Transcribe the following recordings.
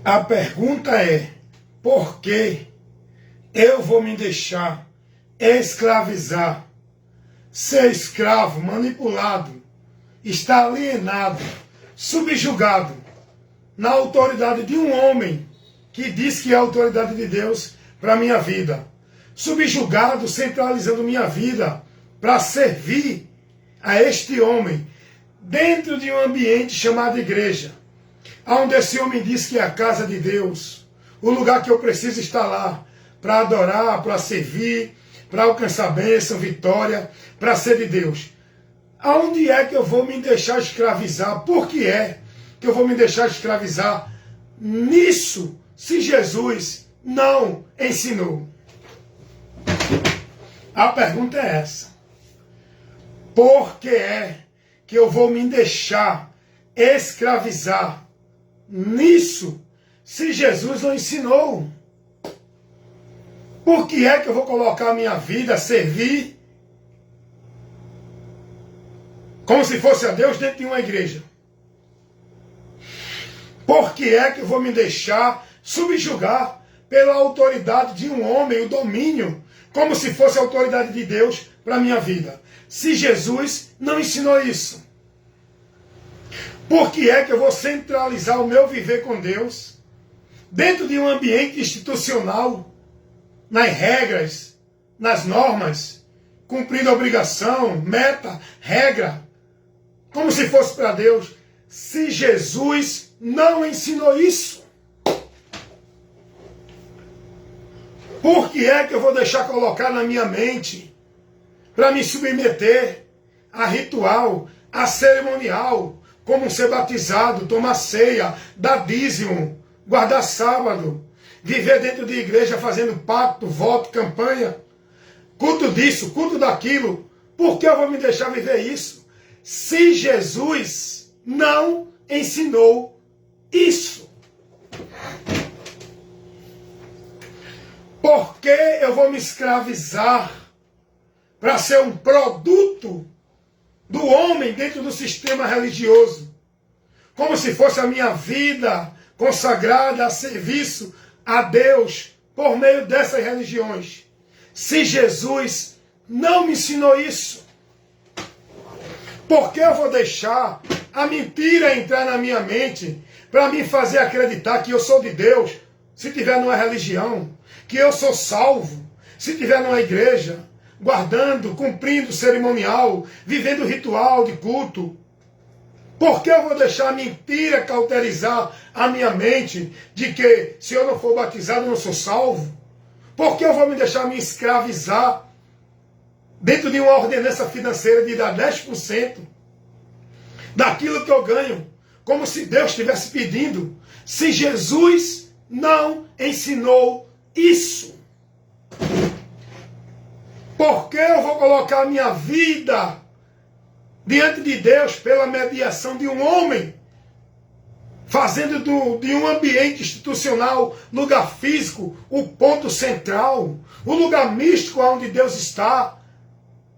A pergunta é: por que eu vou me deixar escravizar, ser escravo, manipulado, estar alienado, subjugado na autoridade de um homem que diz que é a autoridade de Deus para a minha vida, subjugado, centralizando minha vida para servir a este homem dentro de um ambiente chamado igreja, onde esse homem diz que é a casa de Deus, o lugar que eu preciso estar lá para adorar, para servir, para alcançar bênção, vitória, para ser de Deus. Aonde é que eu vou me deixar escravizar? Por que é que eu vou me deixar escravizar nisso, se Jesus não ensinou? A pergunta é essa. Por que é que eu vou me deixar escravizar nisso, se Jesus não ensinou? Por que é que eu vou colocar a minha vida a servir como se fosse a Deus dentro de uma igreja? Por que é que eu vou me deixar subjugar pela autoridade de um homem, o domínio, como se fosse a autoridade de Deus para a minha vida, se Jesus não ensinou isso? Por que é que eu vou centralizar o meu viver com Deus dentro de um ambiente institucional, nas regras, nas normas, cumprindo a obrigação, meta, regra, como se fosse para Deus, se Jesus não ensinou isso? Por que é que eu vou deixar colocar na minha mente para me submeter a ritual, a cerimonial, como ser batizado, tomar ceia, dar dízimo, guardar sábado, viver dentro de igreja fazendo pacto, voto, campanha, culto disso, culto daquilo? Por que eu vou me deixar viver isso, se Jesus não ensinou isso? Por que eu vou me escravizar para ser um produto do homem dentro do sistema religioso, como se fosse a minha vida consagrada a serviço a Deus por meio dessas religiões, se Jesus não me ensinou isso? Por que eu vou deixar a mentira entrar na minha mente para me fazer acreditar que eu sou de Deus se tiver numa religião, que eu sou salvo se tiver numa igreja, guardando, cumprindo o cerimonial, vivendo o ritual de culto? Por que eu vou deixar a mentira cauterizar a minha mente de que se eu não for batizado eu não sou salvo? Por que eu vou me deixar me escravizar dentro de uma ordenança financeira de dar 10% daquilo que eu ganho, como se Deus estivesse pedindo, se Jesus não ensinou isso? Por que eu vou colocar a minha vida diante de Deus pela mediação de um homem, fazendo de um ambiente institucional, lugar físico, o ponto central, o lugar místico onde Deus está,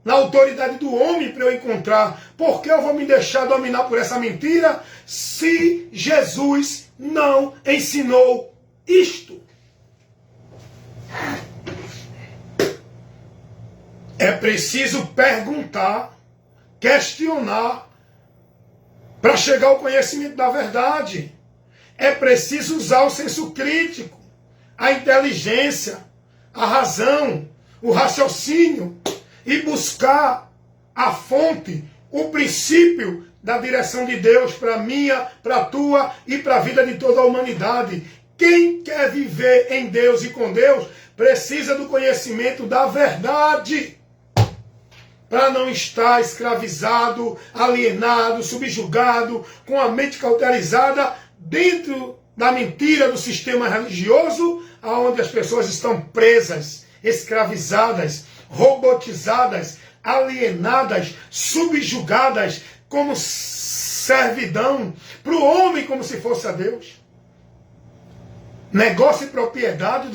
na autoridade do homem para eu encontrar? Por que eu vou me deixar dominar por essa mentira, se Jesus não ensinou isto? É preciso perguntar, questionar, para chegar ao conhecimento da verdade. É preciso usar o senso crítico, a inteligência, a razão, o raciocínio, e buscar a fonte, o princípio da direção de Deus para a minha, para a tua e para a vida de toda a humanidade. Quem quer viver em Deus e com Deus precisa do conhecimento da verdade, para não estar escravizado, alienado, subjugado, com a mente cauterizada dentro da mentira do sistema religioso, onde as pessoas estão presas, escravizadas, robotizadas, alienadas, subjugadas, como servidão para o homem, como se fosse a Deus. Negócio e propriedade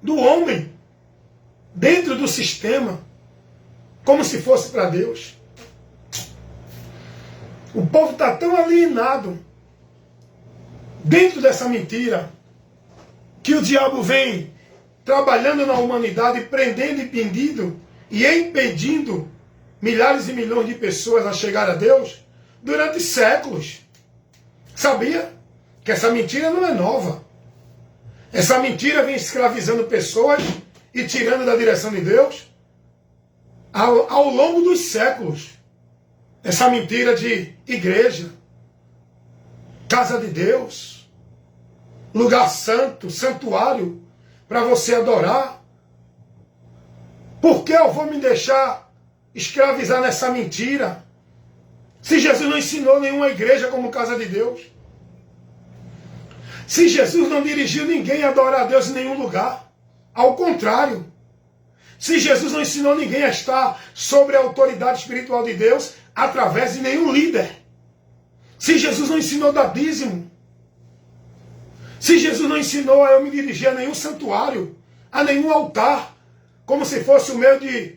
do homem dentro do sistema, como se fosse para Deus. O povo está tão alienado Dentro dessa mentira, que o diabo vem trabalhando na humanidade, prendendo e pedindo e impedindo milhares e milhões de pessoas a chegar a Deus durante séculos. Sabia que essa mentira não é nova? Essa mentira vem escravizando pessoas e tirando da direção de Deus ao longo dos séculos. Essa mentira de igreja, casa de Deus, lugar santo, santuário, para você adorar. Por que eu vou me deixar escravizar nessa mentira? Se Jesus não ensinou nenhuma igreja como casa de Deus. Se Jesus não dirigiu ninguém a adorar a Deus em nenhum lugar. Ao contrário. Se Jesus não ensinou ninguém a estar sobre a autoridade espiritual de Deus através de nenhum líder. Se Jesus não ensinou dar dízimo. Se Jesus não ensinou a eu me dirigir a nenhum santuário, a nenhum altar, como se fosse o meio de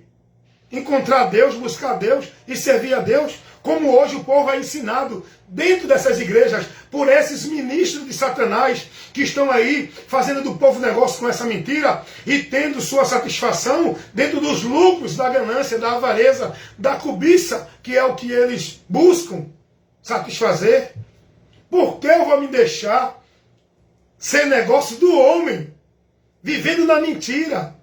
encontrar Deus, buscar Deus e servir a Deus, como hoje o povo é ensinado dentro dessas igrejas, por esses ministros de Satanás que estão aí fazendo do povo negócio com essa mentira e tendo sua satisfação dentro dos lucros, da ganância, da avareza, da cobiça, que é o que eles buscam satisfazer. Por que eu vou me deixar ser negócio do homem, vivendo na mentira,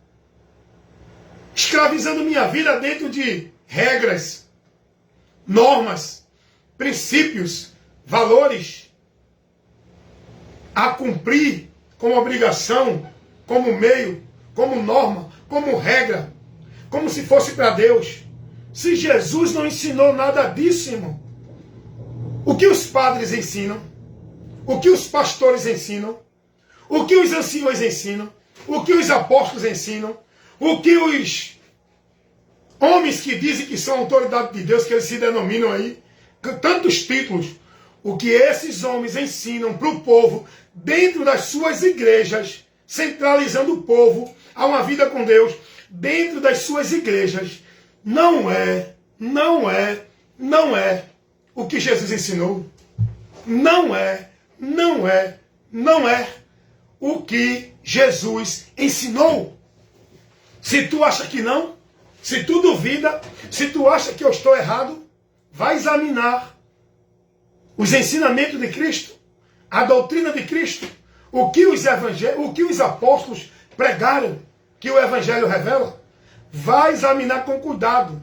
escravizando minha vida dentro de regras, normas, princípios, valores a cumprir como obrigação, como meio, como norma, como regra, como se fosse para Deus? Se Jesus não ensinou nada disso, irmão, o que os padres ensinam? O que os pastores ensinam? O que os anciões ensinam? O que os apóstolos ensinam? O que os homens que dizem que são autoridade de Deus, que eles se denominam aí, com tantos títulos, o que esses homens ensinam para o povo dentro das suas igrejas, centralizando o povo a uma vida com Deus, dentro das suas igrejas, não é o que Jesus ensinou. Não é o que Jesus ensinou. Se tu acha que não, se tu duvida, se tu acha que eu estou errado, vai examinar os ensinamentos de Cristo, a doutrina de Cristo, o que os apóstolos pregaram, que o Evangelho revela. Vai examinar com cuidado,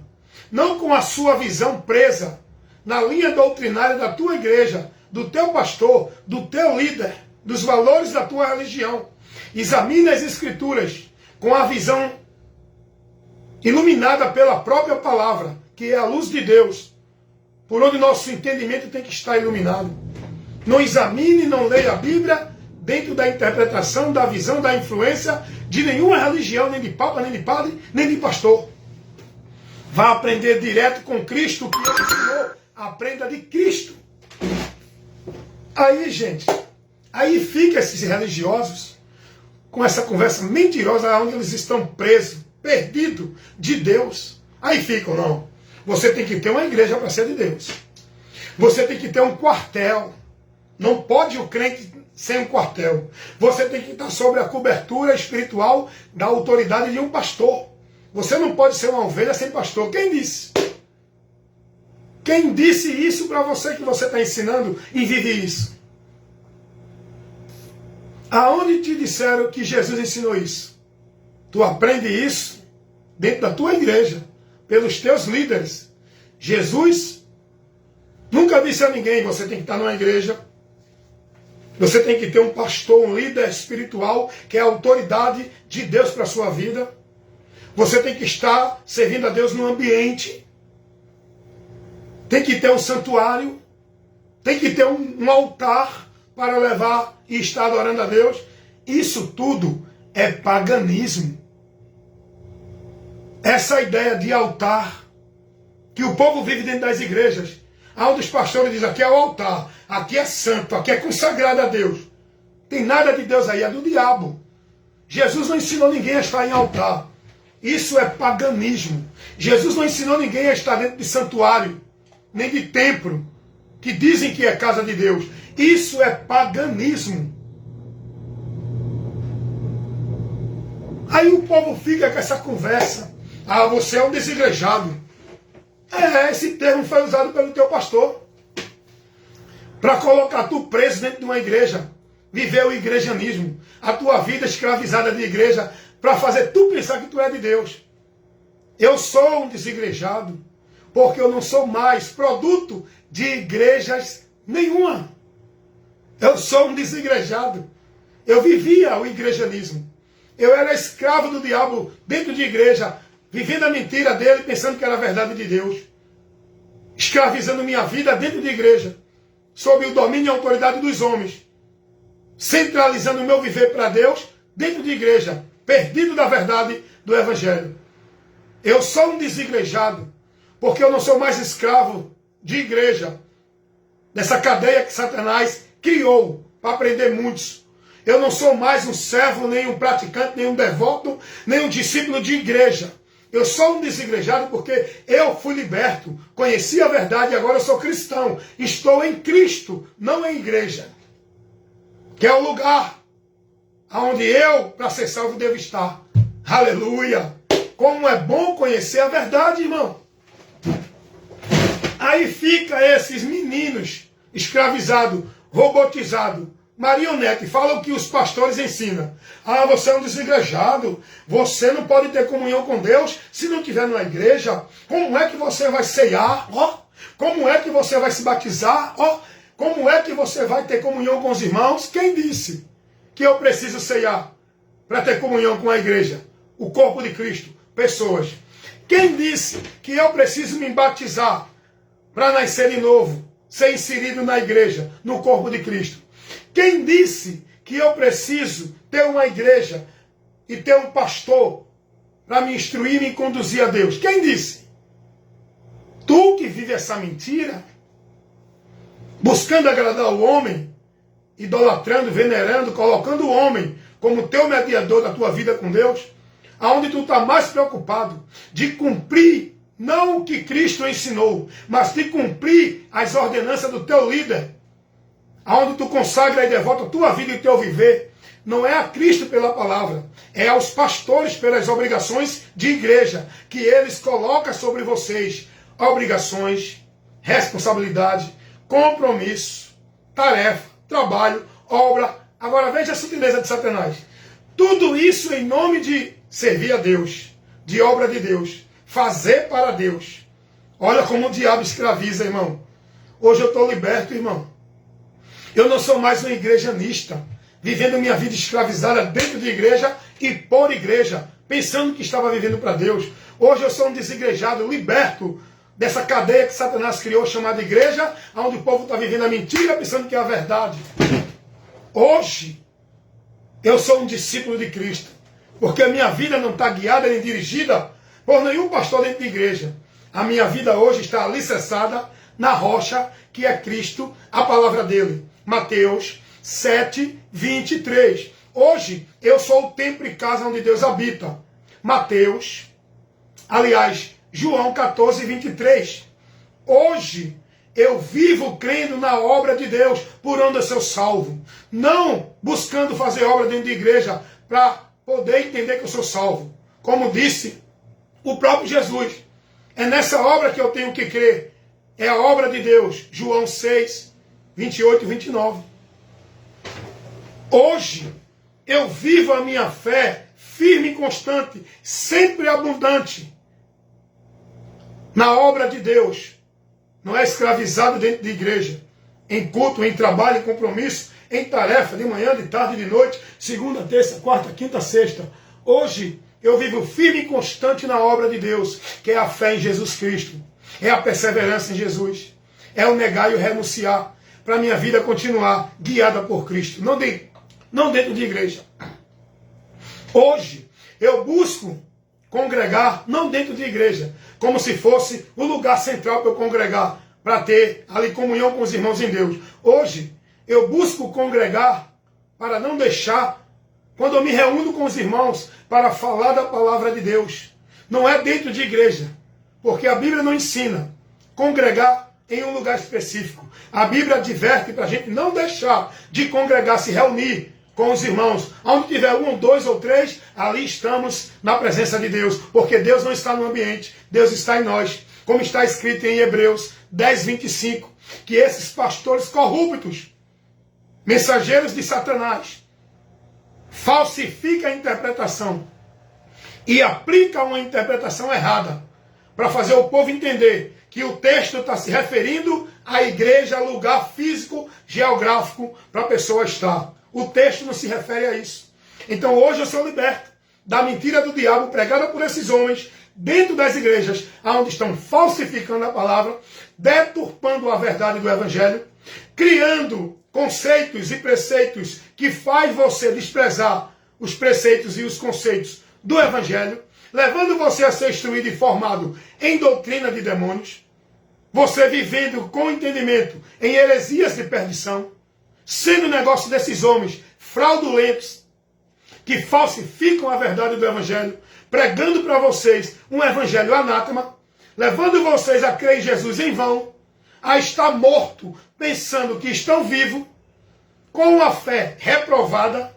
não com a sua visão presa na linha doutrinária da tua igreja, do teu pastor, do teu líder, dos valores da tua religião. Examine as Escrituras com a visão iluminada pela própria palavra, que é a luz de Deus, por onde nosso entendimento tem que estar iluminado. Não examine, não leia a Bíblia dentro da interpretação, da visão, da influência de nenhuma religião, nem de papa, nem de padre, nem de pastor. Vá aprender direto com Cristo, o que ele ensinou. Aprenda de Cristo. Aí, gente, aí fica esses religiosos com essa conversa mentirosa onde eles estão presos, perdidos de Deus. Aí ficam, não. Você tem que ter uma igreja para ser de Deus. Você tem que ter um quartel. Não pode o crente sem um quartel. Você tem que estar sobre a cobertura espiritual da autoridade de um pastor. Você não pode ser uma ovelha sem pastor. Quem disse? Quem disse isso para você que você está ensinando e vive isso? Aonde te disseram que Jesus ensinou isso? Tu aprende isso dentro da tua igreja, pelos teus líderes. Jesus nunca disse a ninguém, você tem que estar numa igreja, você tem que ter um pastor, um líder espiritual, que é a autoridade de Deus para a sua vida. Você tem que estar servindo a Deus no ambiente. Tem que ter um santuário. Tem que ter um altar para levar e estar adorando a Deus. Isso tudo é paganismo. Essa ideia de altar que o povo vive dentro das igrejas, onde os pastores dizem, aqui é o altar, aqui é santo, aqui é consagrado a Deus. Tem nada de Deus aí, é do diabo. Jesus não ensinou ninguém a estar em altar. Isso é paganismo. Jesus não ensinou ninguém a estar dentro de santuário, nem de templo, que dizem que é casa de Deus. Isso é paganismo. Aí o povo fica com essa conversa. Ah, você é um desigrejado. Esse termo foi usado pelo teu pastor para colocar tu preso dentro de uma igreja, viver o igrejanismo, a tua vida escravizada de igreja, para fazer tu pensar que tu é de Deus. Eu sou um desigrejado, porque eu não sou mais produto de igrejas nenhuma. Eu sou um desigrejado. Eu vivia o igrejanismo. Eu era escravo do diabo dentro de igreja, vivendo a mentira dele, pensando que era a verdade de Deus. Escravizando minha vida dentro de igreja, sob o domínio e a autoridade dos homens. Centralizando o meu viver para Deus dentro de igreja, perdido da verdade do Evangelho. Eu sou um desigrejado, porque eu não sou mais escravo de igreja, dessa cadeia que Satanás criou para prender muitos. Eu não sou mais um servo, nem um praticante, nem um devoto, nem um discípulo de igreja. Eu sou um desigrejado porque eu fui liberto, conheci a verdade e agora eu sou cristão. Estou em Cristo, não em igreja. Que é o lugar onde eu, para ser salvo, devo estar. Aleluia! Como é bom conhecer a verdade, irmão. Aí fica esses meninos escravizados, robotizados, marionete, fala o que os pastores ensinam. Ah, você é um desigrejado, você não pode ter comunhão com Deus se não estiver numa igreja. Como é que você vai ceiar? Como é que você vai se batizar? Como é que você vai ter comunhão com os irmãos? Quem disse que eu preciso ceiar para ter comunhão com a igreja? O corpo de Cristo, pessoas. Quem disse que eu preciso me batizar para nascer de novo, ser inserido na igreja, no corpo de Cristo? Quem disse que eu preciso ter uma igreja e ter um pastor para me instruir e me conduzir a Deus? Quem disse? Tu que vive essa mentira, buscando agradar o homem, idolatrando, venerando, colocando o homem como teu mediador da tua vida com Deus, aonde tu está mais preocupado de cumprir não o que Cristo ensinou, mas de cumprir as ordenanças do teu líder, aonde tu consagra e devota a tua vida e o teu viver, não é a Cristo pela palavra, é aos pastores pelas obrigações de igreja, que eles colocam sobre vocês obrigações, responsabilidade, compromisso, tarefa, trabalho, obra. Agora veja a sutileza de Satanás. Tudo isso em nome de servir a Deus, de obra de Deus, fazer para Deus. Olha como o diabo escraviza, irmão. Hoje eu estou liberto, irmão. Eu não sou mais um igrejanista, vivendo minha vida escravizada dentro de igreja e por igreja, pensando que estava vivendo para Deus. Hoje eu sou um desigrejado, liberto dessa cadeia que Satanás criou, chamada igreja, onde o povo está vivendo a mentira, pensando que é a verdade. Hoje, eu sou um discípulo de Cristo, porque a minha vida não está guiada nem dirigida por nenhum pastor dentro de igreja. A minha vida hoje está alicerçada na rocha, que é Cristo, a palavra dele. Mateus 7, 23. Hoje, eu sou o templo e casa onde Deus habita. João 14, 23. Hoje, eu vivo crendo na obra de Deus, por onde eu sou salvo. Não buscando fazer obra dentro de igreja para poder entender que eu sou salvo. Como disse o próprio Jesus. É nessa obra que eu tenho que crer. É a obra de Deus. João 6, 28 e 29. Hoje, eu vivo a minha fé firme e constante, sempre abundante, na obra de Deus. Não é escravizado dentro de igreja, em culto, em trabalho, em compromisso, em tarefa, de manhã, de tarde, de noite, segunda, terça, quarta, quinta, sexta. Hoje, eu vivo firme e constante na obra de Deus, que é a fé em Jesus Cristo. É a perseverança em Jesus. É o negar e o renunciar, para a minha vida continuar guiada por Cristo, não dentro de igreja. Hoje, eu busco congregar, não dentro de igreja, como se fosse o lugar central para eu congregar, para ter ali comunhão com os irmãos em Deus. Hoje, eu busco congregar para não deixar, quando eu me reúno com os irmãos, para falar da palavra de Deus. Não é dentro de igreja, porque a Bíblia não ensina congregar em um lugar específico. A Bíblia adverte para a gente não deixar de congregar, se reunir com os irmãos. Onde tiver um, dois ou três, ali estamos na presença de Deus. Porque Deus não está no ambiente, Deus está em nós. Como está escrito em Hebreus 10, 25, que esses pastores corruptos, mensageiros de Satanás, falsificam a interpretação e aplicam uma interpretação errada para fazer o povo entender que o texto está se referindo à igreja, lugar físico, geográfico, para a pessoa estar. O texto não se refere a isso. Então hoje eu sou liberto da mentira do diabo pregada por esses homens dentro das igrejas, onde estão falsificando a palavra, deturpando a verdade do evangelho, criando conceitos e preceitos que faz você desprezar os preceitos e os conceitos do evangelho, levando você a ser instruído e formado em doutrina de demônios, você vivendo com entendimento em heresias de perdição, sendo negócio desses homens fraudulentos, que falsificam a verdade do evangelho, pregando para vocês um evangelho anátema, levando vocês a crer em Jesus em vão, a estar morto, pensando que estão vivos, com uma fé reprovada,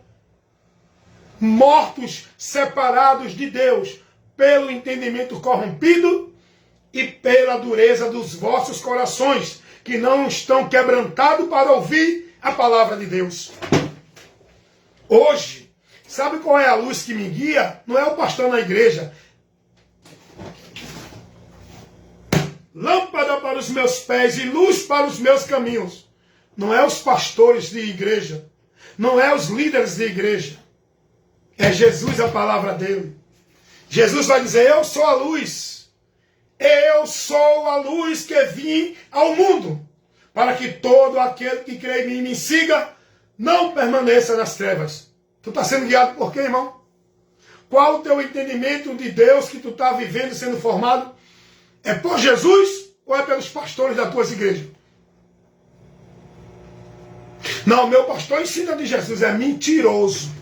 mortos, separados de Deus, pelo entendimento corrompido e pela dureza dos vossos corações, que não estão quebrantados para ouvir a palavra de Deus. Hoje, sabe qual é a luz que me guia? Não é o pastor na igreja. Lâmpada para os meus pés e luz para os meus caminhos. Não é os pastores de igreja. Não é os líderes de igreja. É Jesus a palavra dele. Jesus vai dizer, eu sou a luz. Eu sou a luz que vim ao mundo. Para que todo aquele que crê em mim me siga, não permaneça nas trevas. Tu está sendo guiado por quê, irmão? Qual o teu entendimento de Deus que tu está vivendo, sendo formado? É por Jesus ou é pelos pastores das tuas igrejas? Não, meu pastor ensina de Jesus, é mentiroso.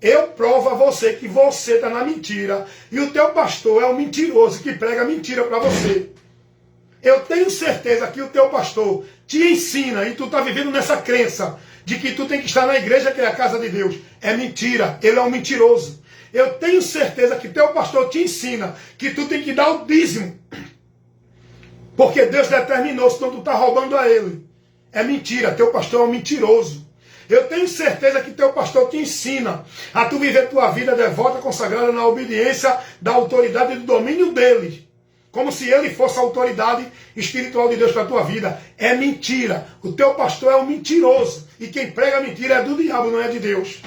Eu provo a você que você está na mentira. E o teu pastor é um mentiroso que prega mentira para você. Eu tenho certeza que o teu pastor te ensina e tu está vivendo nessa crença de que tu tem que estar na igreja que é a casa de Deus. É mentira, ele é um mentiroso. Eu tenho certeza que teu pastor te ensina que tu tem que dar o dízimo. Porque Deus determinou, senão tu está roubando a ele. É mentira, teu pastor é um mentiroso. Eu tenho certeza que teu pastor te ensina a tu viver tua vida devota, consagrada na obediência da autoridade e do domínio dele. Como se ele fosse a autoridade espiritual de Deus para a tua vida. É mentira. O teu pastor é um mentiroso. E quem prega mentira é do diabo, não é de Deus.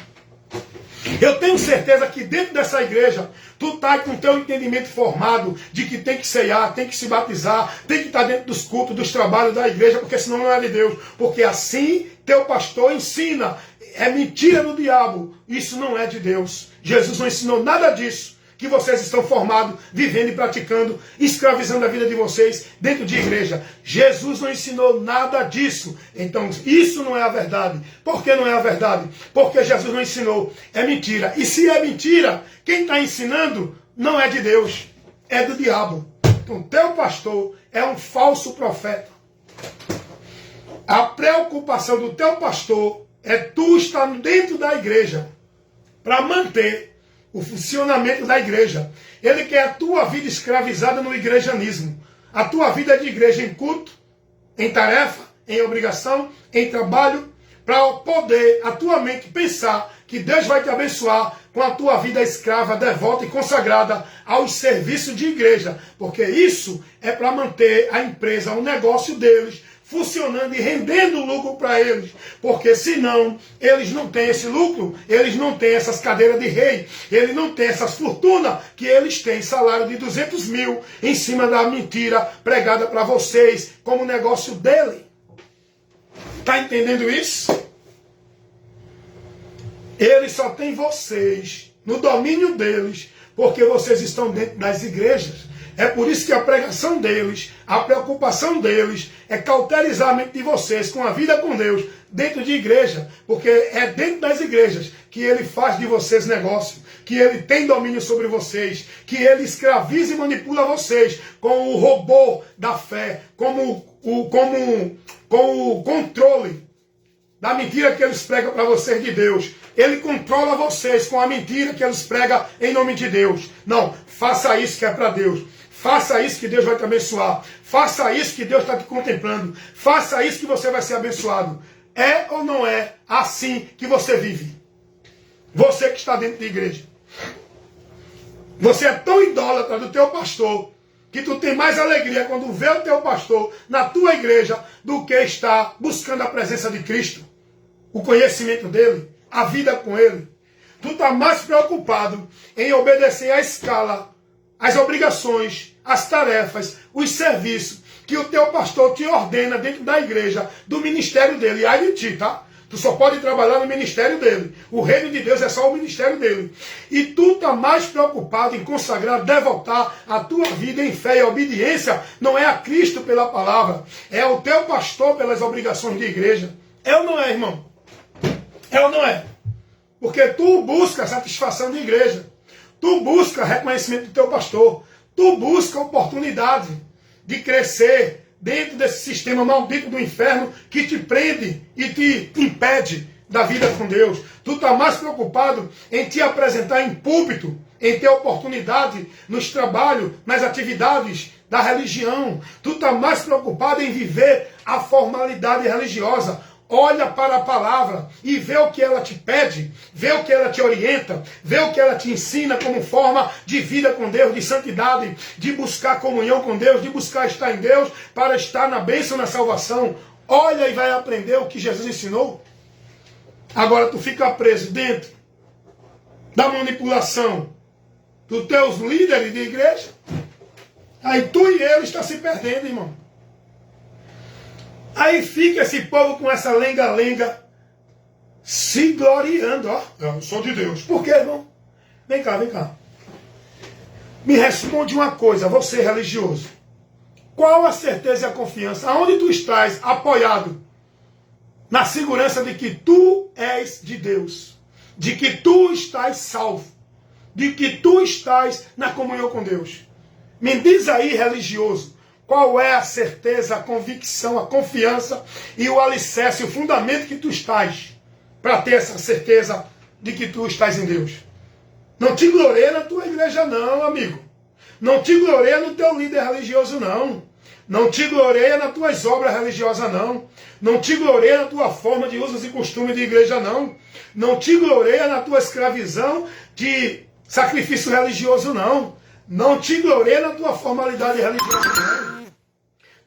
Eu tenho certeza que dentro dessa igreja, tu está com o teu entendimento formado de que tem que ceiar, tem que se batizar, tem que estar dentro dos cultos, dos trabalhos da igreja, porque senão não é de Deus. Porque assim teu pastor ensina. É mentira do diabo. Isso não é de Deus. Jesus não ensinou nada disso que vocês estão formados, vivendo e praticando, escravizando a vida de vocês dentro de igreja. Jesus não ensinou nada disso. Então, isso não é a verdade. Por que não é a verdade? Porque Jesus não ensinou. É mentira. E se é mentira, quem está ensinando não é de Deus, é do diabo. Então, teu pastor é um falso profeta. A preocupação do teu pastor é tu estar dentro da igreja para manter o funcionamento da igreja. Ele quer a tua vida escravizada no igrejanismo. A tua vida de igreja em culto, em tarefa, em obrigação, em trabalho, para poder a tua mente pensar que Deus vai te abençoar com a tua vida escrava, devota e consagrada aos serviços de igreja. Porque isso é para manter a empresa, o negócio deles, funcionando e rendendo lucro para eles. Porque senão, eles não têm esse lucro, eles não têm essas cadeiras de rei, eles não têm essas fortunas que eles têm, salário de 200 mil, em cima da mentira pregada para vocês, como negócio dele. Está entendendo isso? Eles só têm vocês no domínio deles, porque vocês estão dentro das igrejas. É por isso que a pregação deles, a preocupação deles é cauterizar a mente de vocês com a vida com Deus dentro de igreja. Porque é dentro das igrejas que ele faz de vocês negócio, que ele tem domínio sobre vocês, que ele escraviza e manipula vocês com o robô da fé, como com o controle da mentira que eles pregam para vocês de Deus. Ele controla vocês com a mentira que eles pregam em nome de Deus. Não, faça isso que é para Deus. Faça isso que Deus vai te abençoar. Faça isso que Deus está te contemplando. Faça isso que você vai ser abençoado. É ou não é assim que você vive? Você que está dentro da igreja. Você é tão idólatra do teu pastor que tu tem mais alegria quando vê o teu pastor na tua igreja do que está buscando a presença de Cristo, o conhecimento dele, a vida com ele. Tu está mais preocupado em obedecer à escala, as obrigações, as tarefas, os serviços que o teu pastor te ordena dentro da igreja, do ministério dele. E ai de ti, tá? Tu só pode trabalhar no ministério dele. O reino de Deus é só o ministério dele. E tu está mais preocupado em consagrar, devotar a tua vida em fé e obediência. Não é a Cristo pela palavra. É o teu pastor pelas obrigações de igreja. É ou não é, irmão? É ou não é? Porque tu busca satisfação de igreja. Tu busca reconhecimento do teu pastor. Tu busca oportunidade de crescer dentro desse sistema maldito do inferno que te prende e te impede da vida com Deus. Tu está mais preocupado em te apresentar em púlpito, em ter oportunidade nos trabalhos, nas atividades da religião. Tu está mais preocupado em viver a formalidade religiosa. Olha para a palavra e vê o que ela te pede, vê o que ela te orienta, vê o que ela te ensina como forma de vida com Deus, de santidade, de buscar comunhão com Deus, de buscar estar em Deus para estar na bênção, na salvação. Olha e vai aprender o que Jesus ensinou. Agora tu fica preso dentro da manipulação dos teus líderes de igreja. Aí tu e eu está se perdendo, irmão. Aí fica esse povo com essa lenga-lenga se gloriando. Ó, eu sou de Deus. Por quê, irmão? Vem cá, vem cá. Me responde uma coisa, você religioso. Qual a certeza e a confiança? Aonde tu estás apoiado? Na segurança de que tu és de Deus. De que tu estás salvo. De que tu estás na comunhão com Deus. Me diz aí, religioso. Qual é a certeza, a convicção, a confiança e o alicerce, o fundamento que tu estás para ter essa certeza de que tu estás em Deus? Não te gloreia na tua igreja não, amigo. Não te gloreia no teu líder religioso não. Não te gloreia nas tuas obras religiosas não. Não te gloreia na tua forma de usos e costumes de igreja não. Não te gloreia na tua escravidão de sacrifício religioso não. Não te gloreia na tua formalidade religiosa não.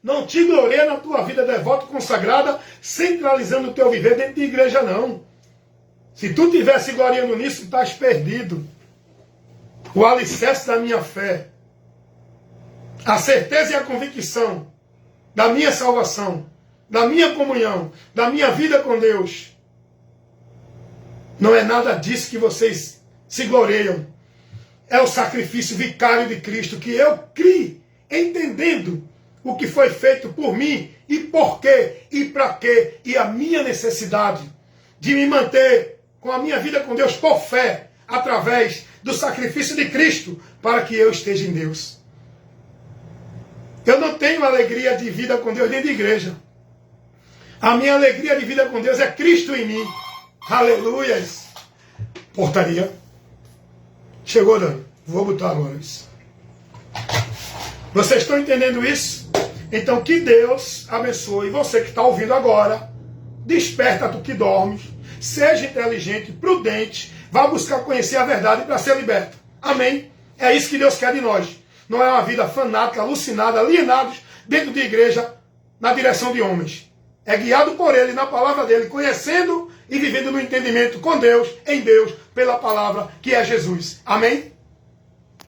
Não te gloreia na tua vida devota, consagrada, centralizando o teu viver dentro de igreja, não. Se tu estivesse gloriando nisso, estás perdido. O alicerce da minha fé, a certeza e a convicção da minha salvação, da minha comunhão, da minha vida com Deus, não é nada disso que vocês se gloriam. É o sacrifício vicário de Cristo que eu criei, entendendo o que foi feito por mim, e por quê, e para quê, e a minha necessidade de me manter com a minha vida com Deus por fé, através do sacrifício de Cristo, para que eu esteja em Deus. Eu não tenho alegria de vida com Deus dentro de igreja. A minha alegria de vida com Deus é Cristo em mim. Aleluias. Portaria. Chegou, Dani. Vou botar agora isso. Vocês estão entendendo isso? Então que Deus abençoe você que está ouvindo agora. Desperta tu que dormes. Seja inteligente, prudente. Vá buscar conhecer a verdade para ser liberto. Amém? É isso que Deus quer de nós. Não é uma vida fanática, alucinada, alienados dentro de igreja na direção de homens. É guiado por Ele, na palavra dEle, conhecendo e vivendo no entendimento com Deus, em Deus, pela palavra que é Jesus. Amém?